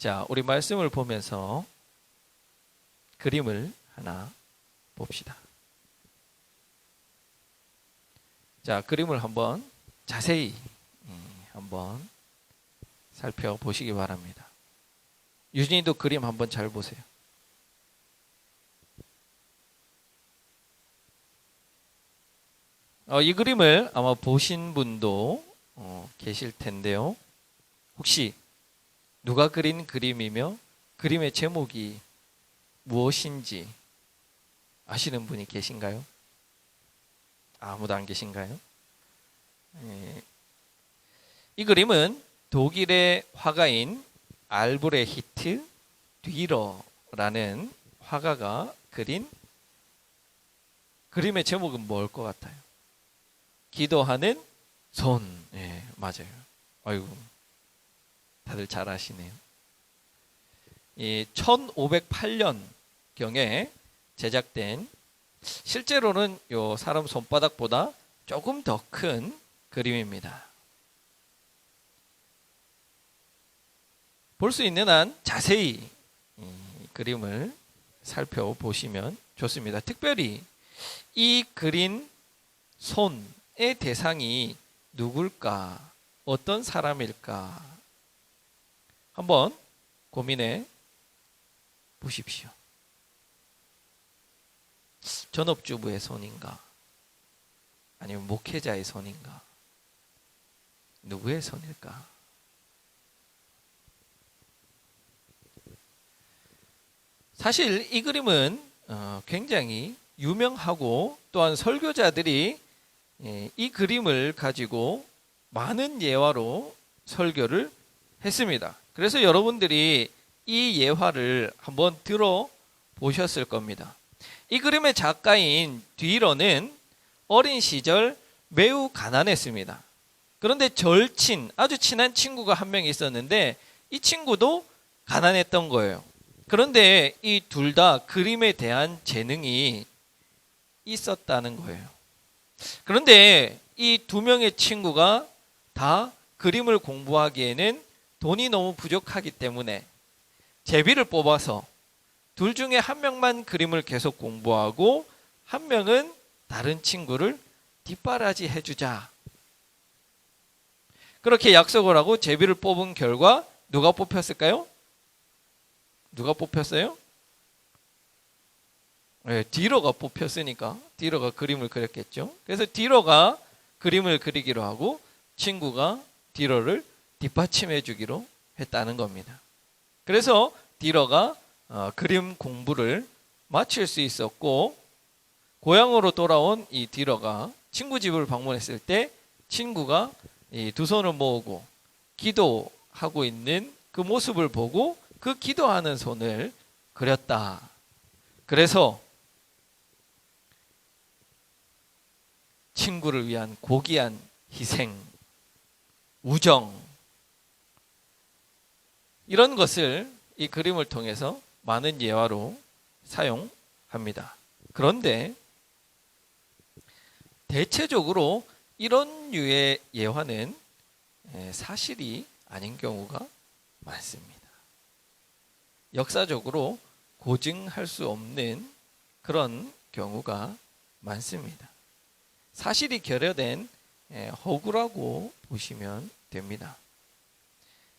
자, 우리 말씀을 보면서 그림을 하나 봅시다. 자, 그림을 한번 자세히 한번 살펴보시기 바랍니다. 유진이도 그림 한번 잘 보세요. 이 그림을 아마 보신 분도 계실 텐데요. 혹시 누가 그린 그림이며 그림의 제목이 무엇인지 아시는 분이 계신가요? 아무도 안 계신가요? 이 그림은 독일의 화가인 알브레히트 듀러라는 화가가 그린 그림의 제목은 뭘 것 같아요? 기도하는 손. 예, 맞아요. 아이고, 다들 잘 아시네요. 1508년경에 제작된, 실제로는 요 사람 손바닥보다 조금 더 큰 그림입니다. 볼 수 있는 한 자세히 그림을 살펴보시면 좋습니다. 특별히 이 그린 손의 대상이 누굴까? 어떤 사람일까? 한번 고민해 보십시오. 전업주부의 손인가? 아니면 목회자의 손인가? 누구의 손일까? 사실 이 그림은 굉장히 유명하고 또한 설교자들이 이 그림을 가지고 많은 예화로 설교를 했습니다. 그래서 여러분들이 이 예화를 한번 들어보셨을 겁니다. 이 그림의 작가인 듀러는 어린 시절 매우 가난했습니다. 그런데 절친, 아주 친한 친구가 한 명 있었는데 이 친구도 가난했던 거예요. 그런데 이 둘 다 그림에 대한 재능이 있었다는 거예요. 그런데 이 두 명의 친구가 다 그림을 공부하기에는 돈이 너무 부족하기 때문에 제비를 뽑아서 둘 중에 한 명만 그림을 계속 공부하고 한 명은 다른 친구를 뒷바라지 해주자. 그렇게 약속을 하고 제비를 뽑은 결과 누가 뽑혔을까요? 누가 뽑혔어요? 네, 듀러가 뽑혔으니까 듀러가 그림을 그렸겠죠. 그래서 듀러가 그림을 그리기로 하고 친구가 듀러를 뒷받침해 주기로 했다는 겁니다. 그래서 듀러가 그림 공부를 마칠 수 있었고, 고향으로 돌아온 이 듀러가 친구 집을 방문했을 때 친구가 이 두 손을 모으고 기도하고 있는 그 모습을 보고 그 기도하는 손을 그렸다. 그래서 친구를 위한 고귀한 희생, 우정, 이런 것을 이 그림을 통해서 많은 예화로 사용합니다. 그런데 대체적으로 이런 류의 예화는 사실이 아닌 경우가 많습니다. 역사적으로 고증할 수 없는 그런 경우가 많습니다. 사실이 결여된 허구라고 보시면 됩니다.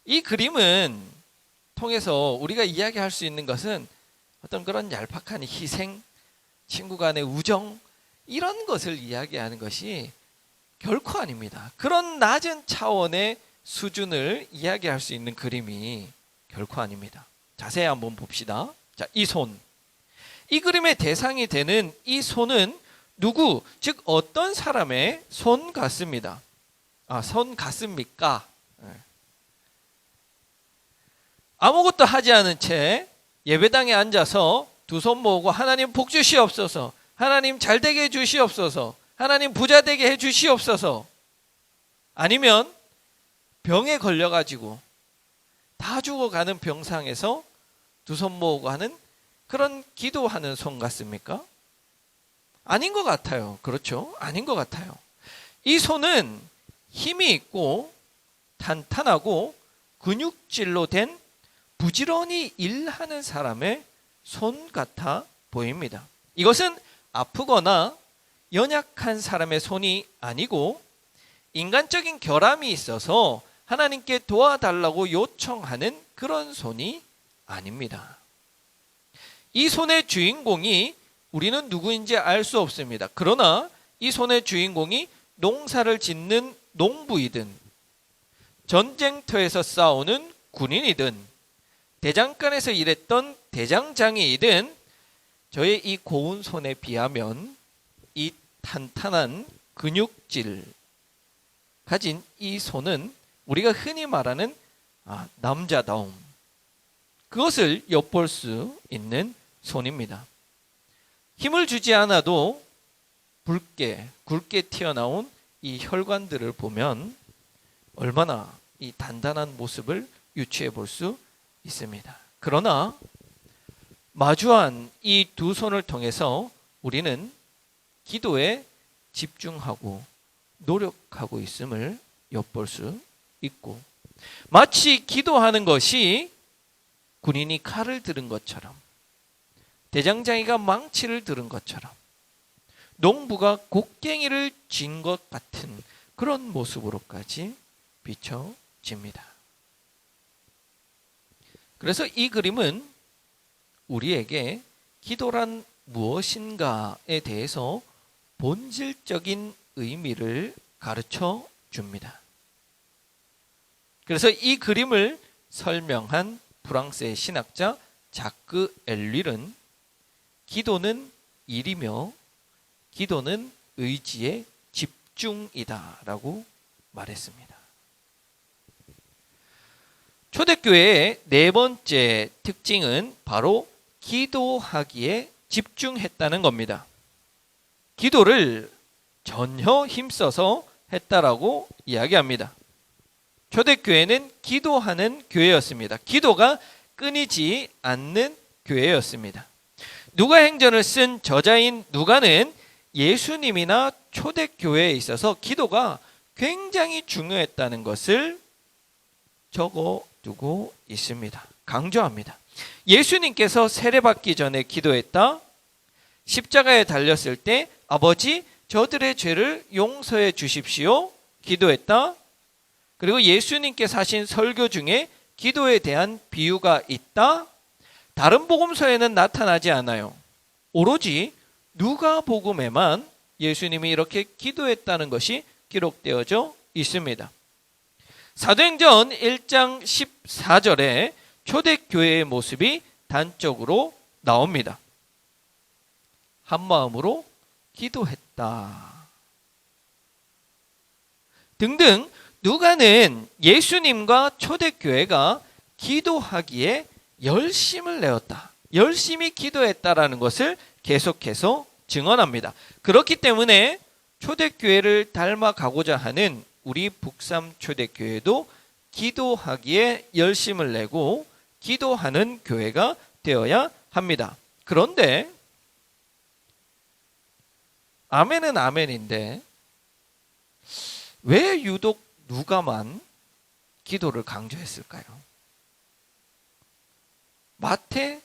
이 그림은 통해서 우리가 이야기할 수 있는 것은 어떤 그런 얄팍한 희생, 친구 간의 우정, 이런 것을 이야기하는 것이 결코 아닙니다. 그런 낮은 차원의 수준을 이야기할 수 있는 그림이 결코 아닙니다. 자세히 한번 봅시다. 자, 이 손. 이 그림의 대상이 되는 이 손은 누구, 즉 어떤 사람의 손 같습니다. 손 같습니까? 아무것도 하지 않은 채 예배당에 앉아서 두 손 모으고 하나님 복 주시옵소서, 하나님 잘 되게 해 주시옵소서, 하나님 부자 되게 해 주시옵소서, 아니면 병에 걸려가지고 다 죽어가는 병상에서 두 손 모으고 하는 그런 기도하는 손 같습니까? 아닌 것 같아요. 그렇죠? 아닌 것 같아요. 이 손은 힘이 있고 탄탄하고 근육질로 된 부지런히 일하는 사람의 손 같아 보입니다. 이것은 아프거나 연약한 사람의 손이 아니고 인간적인 결함이 있어서 하나님께 도와달라고 요청하는 그런 손이 아닙니다. 이 손의 주인공이 우리는 누구인지 알 수 없습니다. 그러나 이 손의 주인공이 농사를 짓는 농부이든 전쟁터에서 싸우는 군인이든 대장간에서 일했던 대장장이이든 저의 이 고운 손에 비하면 이 탄탄한 근육질 가진 이 손은 우리가 흔히 말하는 남자다움, 그것을 엿볼 수 있는 손입니다. 힘을 주지 않아도 굵게 튀어나온 이 혈관들을 보면 얼마나 이 단단한 모습을 유추해 볼 수 있습니다. 그러나 마주한 이 두 손을 통해서 우리는 기도에 집중하고 노력하고 있음을 엿볼 수 있고, 마치 기도하는 것이 군인이 칼을 들은 것처럼, 대장장이가 망치를 들은 것처럼, 농부가 곡괭이를 쥔 것 같은 그런 모습으로까지 비춰집니다. 그래서 이 그림은 우리에게 기도란 무엇인가에 대해서 본질적인 의미를 가르쳐 줍니다. 그래서 이 그림을 설명한 프랑스의 신학자 자크 엘릴은 기도는 일이며 기도는 의지의 집중이다라고 말했습니다. 초대교회의 네 번째 특징은 바로 기도하기에 집중했다는 겁니다. 기도를 전혀 힘써서 했다라고 이야기합니다. 초대교회는 기도하는 교회였습니다. 기도가 끊이지 않는 교회였습니다. 누가행전을 쓴 저자인 누가는 예수님이나 초대교회에 있어서 기도가 굉장히 중요했다는 것을 적어두고 있습니다. 강조합니다. 예수님께서 세례받기 전에 기도했다. 십자가에 달렸을 때 아버지 저들의 죄를 용서해 주십시오. 기도했다. 그리고 예수님께서 하신 설교 중에 기도에 대한 비유가 있다. 다른 복음서에는 나타나지 않아요. 오로지 누가복음에만 예수님이 이렇게 기도했다는 것이 기록되어져 있습니다. 사도행전 1장 14절에 초대교회의 모습이 단적으로 나옵니다. 한 마음으로 기도했다. 등등 누가는 예수님과 초대교회가 기도하기에 열심을 내었다, 열심히 기도했다라는 것을 계속해서 증언합니다. 그렇기 때문에 초대교회를 닮아가고자 하는 우리 북삼 초대교회도 기도하기에 열심을 내고 기도하는 교회가 되어야 합니다. 그런데 아멘은 아멘인데 왜 유독 누가만 기도를 강조했을까요? 마태,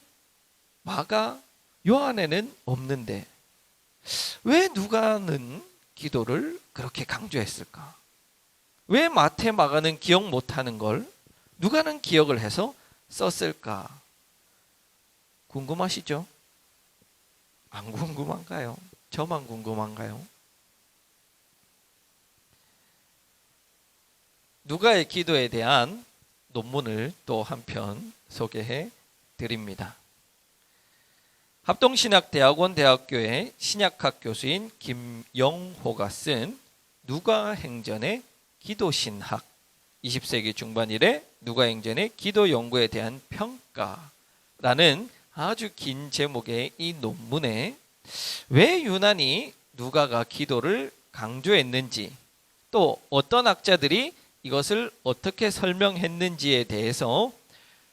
마가, 요한에는 없는데 왜 누가는 기도를 그렇게 강조했을까? 왜 마태, 마가는 기억 못하는 걸 누가는 기억을 해서 썼을까? 궁금하시죠? 안 궁금한가요? 저만 궁금한가요? 누가의 기도에 대한 논문을 또 한편 소개해 드립니다. 합동신학대학원 대학교의 신약학 교수인 김영호가 쓴 누가행전의 기도신학, 20세기 중반 이래 누가행전의 기도 연구에 대한 평가라는 아주 긴 제목의 이 논문에 왜 유난히 누가가 기도를 강조했는지, 또 어떤 학자들이 이것을 어떻게 설명했는지에 대해서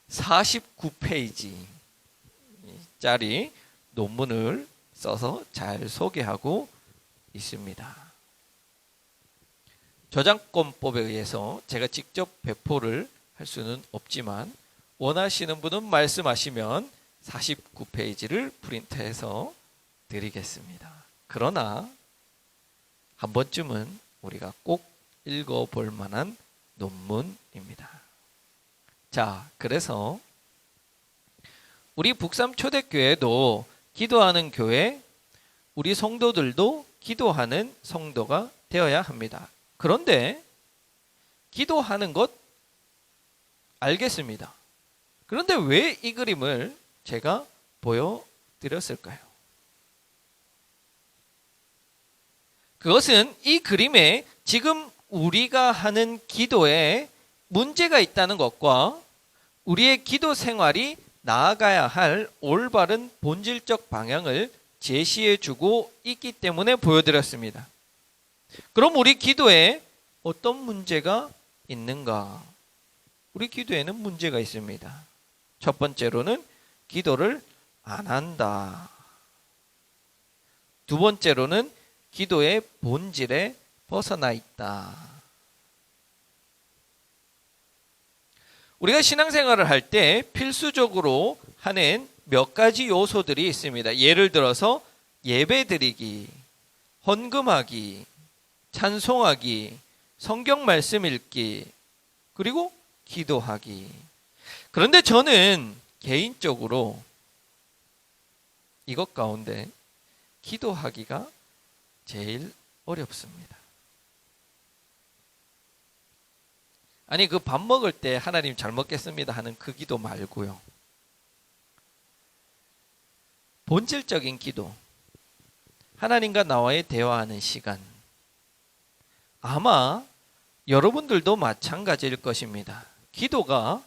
49페이지짜리 논문을 써서 잘 소개하고 있습니다. 저작권법에 의해서 제가 직접 배포를 할 수는 없지만 원하시는 분은 말씀하시면 49페이지를 프린트해서 드리겠습니다. 그러나 한 번쯤은 우리가 꼭 읽어볼 만한 논문입니다. 자, 그래서 우리 북삼초대교회도 기도하는 교회, 우리 성도들도 기도하는 성도가 되어야 합니다. 그런데 기도하는 것 알겠습니다. 그런데 왜 이 그림을 제가 보여드렸을까요? 그것은 이 그림에 지금 우리가 하는 기도에 문제가 있다는 것과 우리의 기도 생활이 나아가야 할 올바른 본질적 방향을 제시해 주고 있기 때문에 보여드렸습니다. 그럼 우리 기도에 어떤 문제가 있는가? 우리 기도에는 문제가 있습니다. 첫 번째로는 기도를 안 한다. 두 번째로는 기도의 본질에 벗어나 있다. 우리가 신앙생활을 할 때 필수적으로 하는 몇 가지 요소들이 있습니다. 예를 들어서 예배드리기, 헌금하기, 찬송하기, 성경 말씀 읽기, 그리고 기도하기. 그런데 저는 개인적으로 이것 가운데 기도하기가 제일 어렵습니다. 아니, 그 밥 먹을 때 하나님 잘 먹겠습니다 하는 그 기도 말고요. 본질적인 기도, 하나님과 나와의 대화하는 시간. 아마 여러분들도 마찬가지일 것입니다. 기도가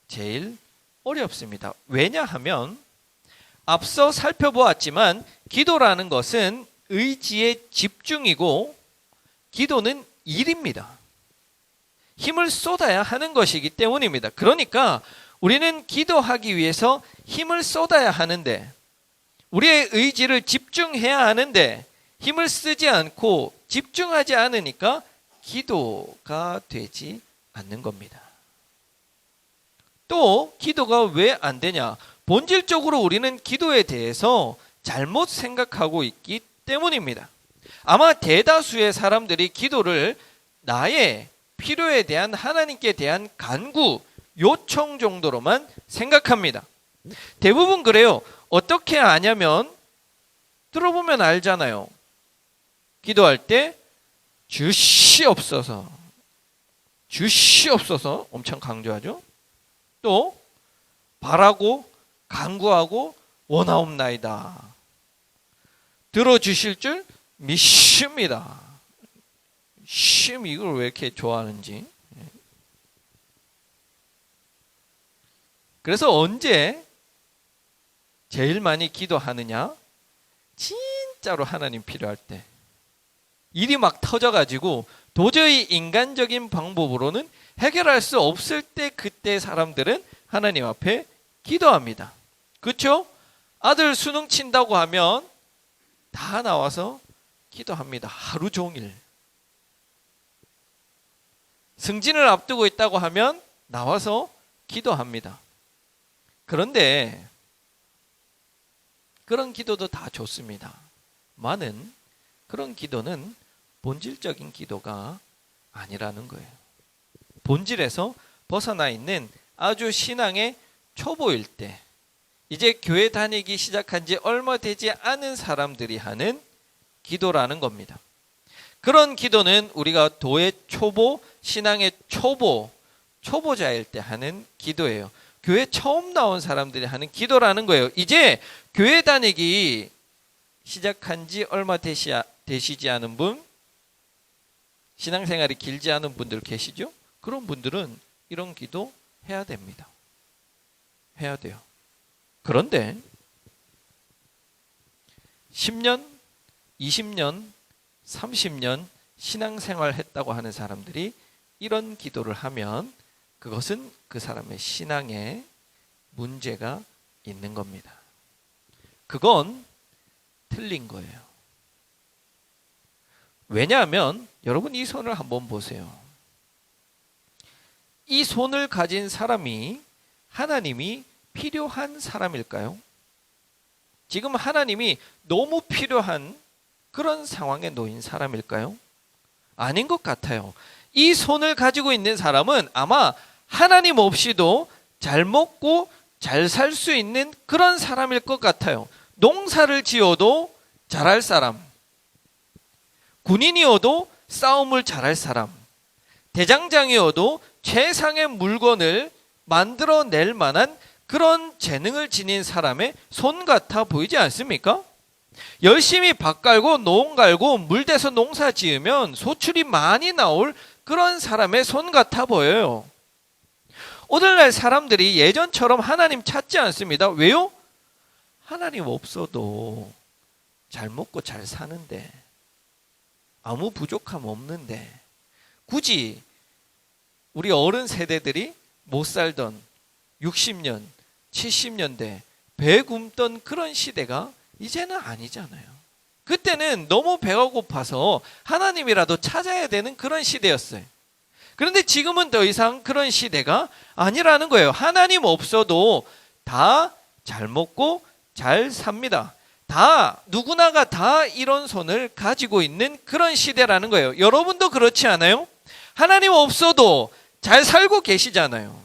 제일 어렵습니다. 왜냐하면 앞서 살펴보았지만 기도라는 것은 의지의 집중이고 기도는 일입니다. 힘을 쏟아야 하는 것이기 때문입니다. 그러니까 우리는 기도하기 위해서 힘을 쏟아야 하는데, 우리의 의지를 집중해야 하는데 힘을 쓰지 않고 집중하지 않으니까 기도가 되지 않는 겁니다. 또 기도가 왜 안 되냐? 본질적으로 우리는 기도에 대해서 잘못 생각하고 있기 때문입니다. 아마 대다수의 사람들이 기도를 나의 필요에 대한 하나님께 대한 간구, 요청 정도로만 생각합니다. 대부분 그래요. 어떻게 아냐면 들어보면 알잖아요. 기도할 때 주시옵소서, 주시옵소서 엄청 강조하죠. 또 바라고 간구하고 원하옵나이다. 들어주실 줄 믿습니다. 이걸 왜 이렇게 좋아하는지. 그래서 언제 제일 많이 기도하느냐? 진짜로 하나님 필요할 때. 일이 막 터져가지고 도저히 인간적인 방법으로는 해결할 수 없을 때, 그때 사람들은 하나님 앞에 기도합니다. 그렇죠? 아들 수능 친다고 하면 다 나와서 기도합니다. 하루 종일. 승진을 앞두고 있다고 하면 나와서 기도합니다. 그런데 그런 기도도 다 좋습니다. 많은 그런 기도는 본질적인 기도가 아니라는 거예요. 본질에서 벗어나 있는 아주 신앙의 초보일 때, 이제 교회 다니기 시작한 지 얼마 되지 않은 사람들이 하는 기도라는 겁니다. 그런 기도는 우리가 도의 초보, 신앙의 초보자일 때 하는 기도예요. 교회 처음 나온 사람들이 하는 기도라는 거예요. 이제 교회 다니기 시작한 지 얼마 되시지 않은 분, 신앙생활이 길지 않은 분들 계시죠? 그런 분들은 이런 기도 해야 됩니다. 해야 돼요. 그런데 10년, 20년, 30년 신앙생활 했다고 하는 사람들이 이런 기도를 하면 그것은 그 사람의 신앙에 문제가 있는 겁니다. 그건 틀린 거예요. 왜냐하면 여러분 이 손을 한번 보세요. 이 손을 가진 사람이 하나님이 필요한 사람일까요? 지금 하나님이 너무 필요한 그런 상황에 놓인 사람일까요? 아닌 것 같아요. 이 손을 가지고 있는 사람은 아마 하나님 없이도 잘 먹고 잘 살 수 있는 그런 사람일 것 같아요. 농사를 지어도 잘할 사람, 군인이어도 싸움을 잘할 사람, 대장장이어도 최상의 물건을 만들어낼 만한 그런 재능을 지닌 사람의 손 같아 보이지 않습니까? 열심히 밭 갈고 농 갈고 물대서 농사 지으면 소출이 많이 나올 그런 사람의 손 같아 보여요. 오늘날 사람들이 예전처럼 하나님 찾지 않습니다. 왜요? 하나님 없어도 잘 먹고 잘 사는데, 아무 부족함 없는데, 굳이 우리 어른 세대들이 못 살던 60년, 70년대 배 굶던 그런 시대가 이제는 아니잖아요. 그때는 너무 배가 고파서 하나님이라도 찾아야 되는 그런 시대였어요. 그런데 지금은 더 이상 그런 시대가 아니라는 거예요. 하나님 없어도 다 잘 먹고 잘 삽니다. 다 누구나가 다 이런 손을 가지고 있는 그런 시대라는 거예요. 여러분도 그렇지 않아요? 하나님 없어도 잘 살고 계시잖아요.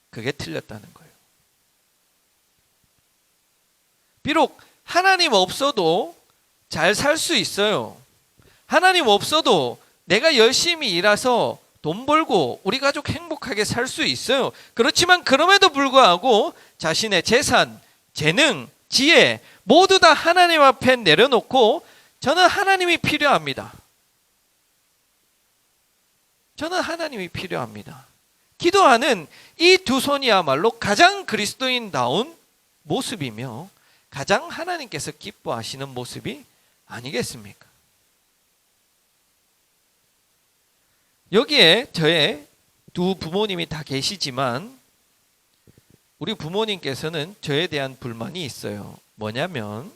그게 틀렸다는 거예요. 비록 하나님 없어도 잘 살 수 있어요. 하나님 없어도 내가 열심히 일해서 돈 벌고 우리 가족 행복하게 살 수 있어요. 그렇지만 그럼에도 불구하고 자신의 재산, 재능, 지혜 모두 다 하나님 앞에 내려놓고 저는 하나님이 필요합니다. 저는 하나님이 필요합니다. 기도하는 이 두 손이야말로 가장 그리스도인다운 모습이며 가장 하나님께서 기뻐하시는 모습이 아니겠습니까? 여기에 저의 두 부모님이 다 계시지만 우리 부모님께서는 저에 대한 불만이 있어요. 뭐냐면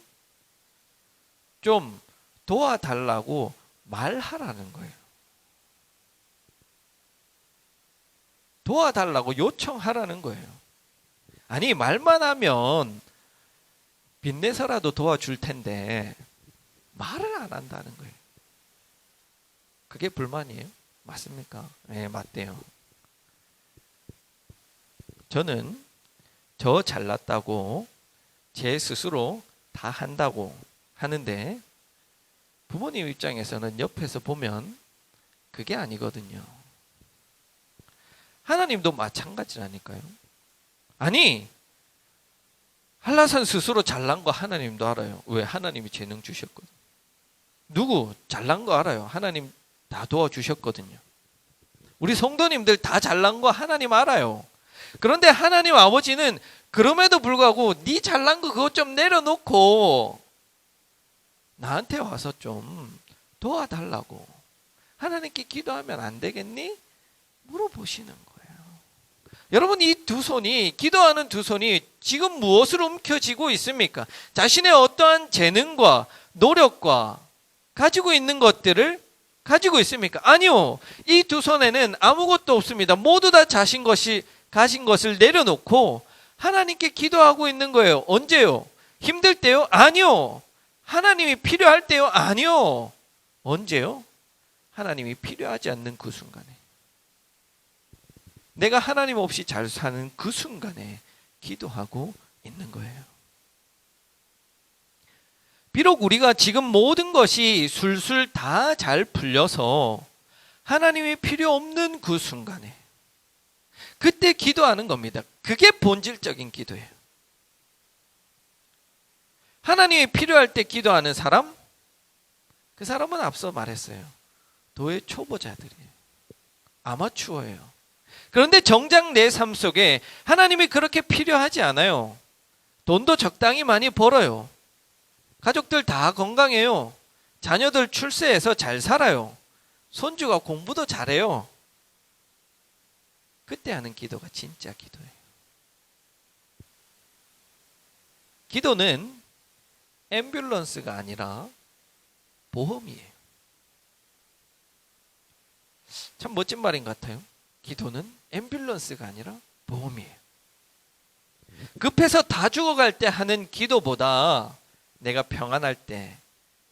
좀 도와달라고 말하라는 거예요. 도와달라고 요청하라는 거예요. 아니, 말만 하면 빚내서라도 도와줄 텐데 말을 안 한다는 거예요. 그게 불만이에요? 맞습니까? 네, 맞대요. 저는 저 잘났다고 제 스스로 다 한다고 하는데 부모님 입장에서는 옆에서 보면 그게 아니거든요. 하나님도 마찬가지라니까요. 아니, 한라산 스스로 잘난 거 하나님도 알아요. 왜? 하나님이 재능 주셨거든요. 누구 잘난 거 알아요. 하나님 다 도와주셨거든요. 우리 성도님들 다 잘난 거 하나님 알아요. 그런데 하나님 아버지는 그럼에도 불구하고 네 잘난 거 그것 좀 내려놓고 나한테 와서 좀 도와달라고, 하나님께 기도하면 안 되겠니? 물어보시는 거예요. 여러분, 이 두 손이, 기도하는 두 손이 지금 무엇을 움켜쥐고 있습니까? 자신의 어떠한 재능과 노력과 가지고 있는 것들을 가지고 있습니까? 아니요. 이 두 손에는 아무것도 없습니다. 모두 다 가진 것을 내려놓고 하나님께 기도하고 있는 거예요. 언제요? 힘들 때요? 아니요. 하나님이 필요할 때요? 아니요. 언제요? 하나님이 필요하지 않는 그 순간에, 내가 하나님 없이 잘 사는 그 순간에 기도하고 있는 거예요. 비록 우리가 지금 모든 것이 술술 다 잘 풀려서 하나님이 필요 없는 그 순간에 그때 기도하는 겁니다. 그게 본질적인 기도예요. 하나님이 필요할 때 기도하는 사람, 그 사람은 앞서 말했어요. 도의 초보자들이에요. 아마추어예요. 그런데 정작 내 삶 속에 하나님이 그렇게 필요하지 않아요. 돈도 적당히 많이 벌어요. 가족들 다 건강해요. 자녀들 출세해서 잘 살아요. 손주가 공부도 잘해요. 그때 하는 기도가 진짜 기도예요. 기도는 앰뷸런스가 아니라 보험이에요. 참 멋진 말인 것 같아요. 기도는 앰뷸런스가 아니라 보험이에요. 급해서 다 죽어갈 때 하는 기도보다 내가 평안할 때,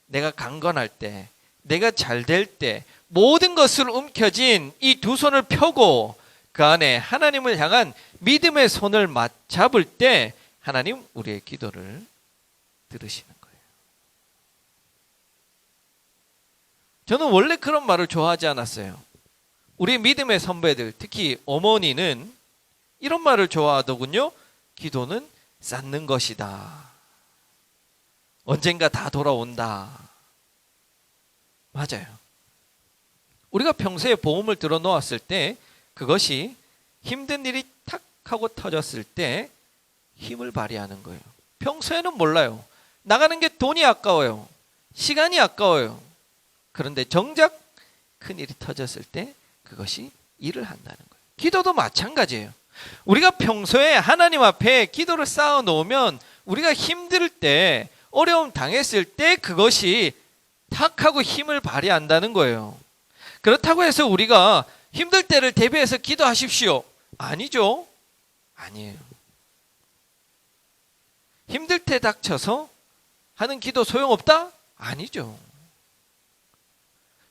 내가 강건할 때, 내가 잘 될 때 모든 것을 움켜쥔 이 두 손을 펴고 그 안에 하나님을 향한 믿음의 손을 맞잡을 때 하나님 우리의 기도를 들으시는 거예요. 저는 원래 그런 말을 좋아하지 않았어요. 우리 믿음의 선배들, 특히 어머니는 이런 말을 좋아하더군요. 기도는 쌓는 것이다. 언젠가 다 돌아온다. 맞아요. 우리가 평소에 보험을 들어 놓았을 때 그것이 힘든 일이 탁 하고 터졌을 때 힘을 발휘하는 거예요. 평소에는 몰라요. 나가는 게 돈이 아까워요. 시간이 아까워요. 그런데 정작 큰 일이 터졌을 때 그것이 일을 한다는 거예요. 기도도 마찬가지예요. 우리가 평소에 하나님 앞에 기도를 쌓아 놓으면 우리가 힘들 때, 어려움 당했을 때 그것이 탁 하고 힘을 발휘한다는 거예요. 그렇다고 해서 우리가 힘들 때를 대비해서 기도하십시오. 아니죠. 아니에요. 힘들 때 닥쳐서 하는 기도 소용없다? 아니죠.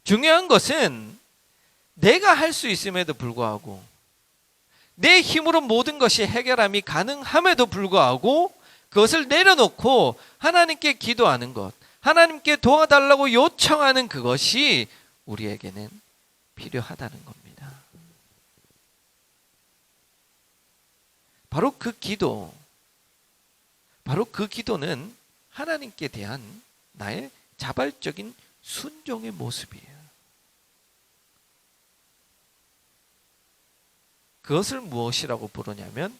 중요한 것은 내가 할 수 있음에도 불구하고 내 힘으로 모든 것이 해결함이 가능함에도 불구하고 그것을 내려놓고 하나님께 기도하는 것, 하나님께 도와달라고 요청하는 그것이 우리에게는 필요하다는 겁니다. 바로 그 기도는 하나님께 대한 나의 자발적인 순종의 모습이에요. 그것을 무엇이라고 부르냐면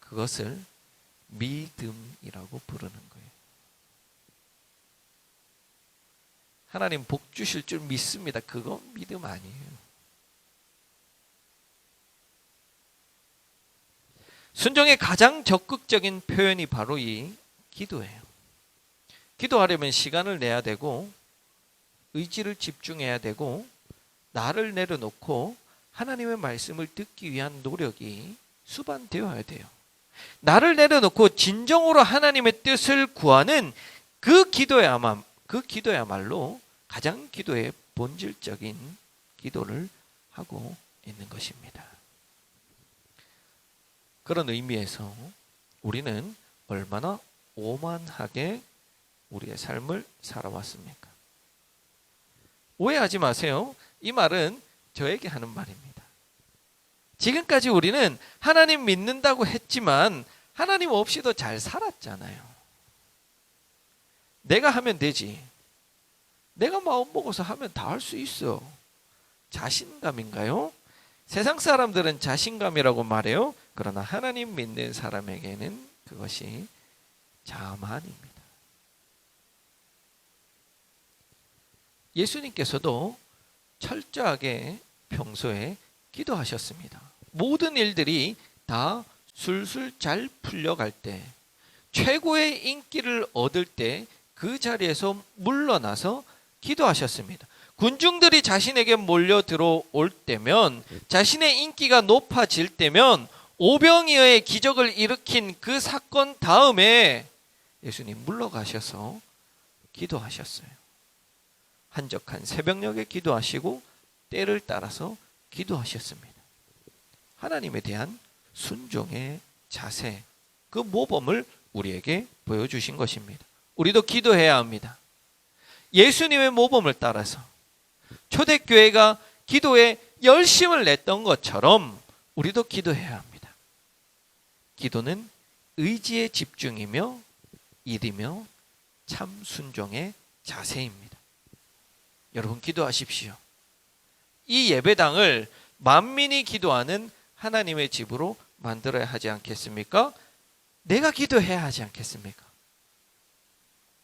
그것을 믿음이라고 부르는 거예요. 하나님 복 주실 줄 믿습니다. 그거 믿음 아니에요. 순종의 가장 적극적인 표현이 바로 이 기도예요. 기도하려면 시간을 내야 되고 의지를 집중해야 되고 나를 내려놓고 하나님의 말씀을 듣기 위한 노력이 수반되어야 돼요. 나를 내려놓고 진정으로 하나님의 뜻을 구하는 그 기도야말로 가장 기도의 본질적인 기도를 하고 있는 것입니다. 그런 의미에서 우리는 얼마나 오만하게 우리의 삶을 살아왔습니까? 오해하지 마세요. 이 말은 저에게 하는 말입니다. 지금까지 우리는 하나님 믿는다고 했지만 하나님 없이도 잘 살았잖아요. 내가 하면 되지. 내가 마음 먹어서 하면 다 할 수 있어. 자신감인가요? 세상 사람들은 자신감이라고 말해요. 그러나 하나님 믿는 사람에게는 그것이 자만입니다. 예수님께서도 철저하게 평소에 기도하셨습니다. 모든 일들이 다 술술 잘 풀려갈 때, 최고의 인기를 얻을 때 그 자리에서 물러나서 기도하셨습니다. 군중들이 자신에게 몰려 들어올 때면, 자신의 인기가 높아질 때면 오병이어의 기적을 일으킨 그 사건 다음에 예수님 물러가셔서 기도하셨어요. 한적한 새벽녘에 기도하시고 때를 따라서 기도하셨습니다. 하나님에 대한 순종의 자세, 그 모범을 우리에게 보여주신 것입니다. 우리도 기도해야 합니다. 예수님의 모범을 따라서 초대교회가 기도에 열심을 냈던 것처럼 우리도 기도해야 합니다. 기도는 의지의 집중이며 일이며 참 순종의 자세입니다. 여러분 기도하십시오. 이 예배당을 만민이 기도하는 하나님의 집으로 만들어야 하지 않겠습니까? 내가 기도해야 하지 않겠습니까?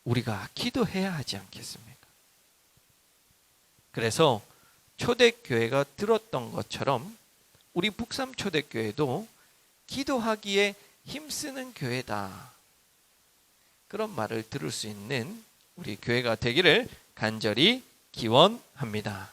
우리가 기도해야 하지 않겠습니까? 그래서 초대교회가 들었던 것처럼 우리 북삼초대교회도 기도하기에 힘쓰는 교회다. 그런 말을 들을 수 있는 우리 교회가 되기를 간절히 기원합니다.